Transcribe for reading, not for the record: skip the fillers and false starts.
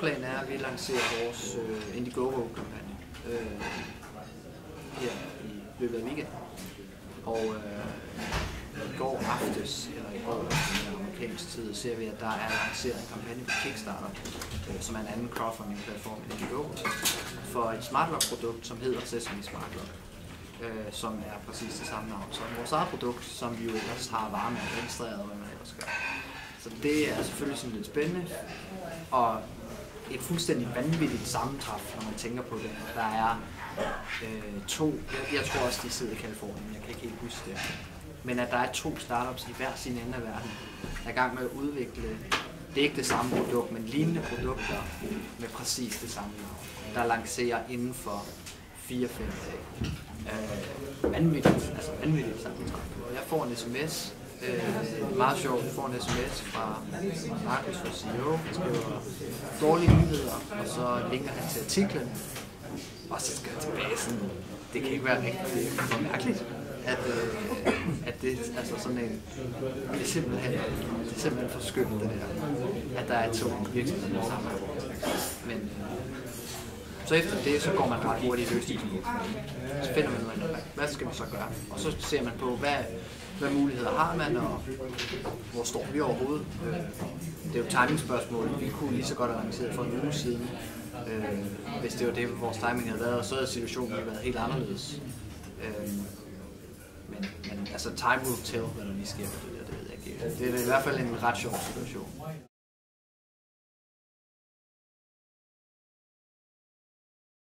planen er, at vi lancerer vores Indiegogo-kampagne her i løbet af weekenden. Og i går aftes, eller i går amerikansk tid, ser vi, at der er lanceret en kampagne på Kickstarter, som er en anden crowdfunding-platform end Indiegogo, for et smartlock-produkt, som hedder Sesame Smart Lock, som er præcis det samme navn som vores eget produkt, som vi jo ellers har varemærket registreret, og hvad man ellers gør. Så det er selvfølgelig sådan lidt spændende, og et fuldstændig vanvittigt sammentræf, når man tænker på det. Der er jeg tror også, de sidder i Californien, jeg kan ikke helt huske det, men at der er 2 startups i hver sin ende af verden, der er i gang med at udvikle, det er ikke det samme produkt, men lignende produkter med præcis det samme navn, der lancerer inden for 4-5 dage. Vanvittigt sammentræf. Jeg får en sms, meget sjovt, jeg får en sms fra Markus fra CEO, der skriver dårlige nyheder, og så linker han til artiklen, og så skal jeg tilbage sådan, det kan ikke være rigtig for mærkeligt, at det altså sådan en, det er simpelthen for skønt det der, at der er 2 virksomheder sammen. Men så efter det, så går man ret hurtigt i løsningen. Så finder man ud af, hvad skal vi så gøre? Og så ser man på, hvad muligheder har man, og hvor står vi overhovedet. Det er jo timingspørgsmål. Vi kunne lige så godt have lanceret for en uge siden, hvis det var det, vores timing havde været, og så havde situationen været helt anderledes. Men altså, time will tell, hvad der lige sker på det der, det ved jeg ikke. Det er i hvert fald en ret sjov situation.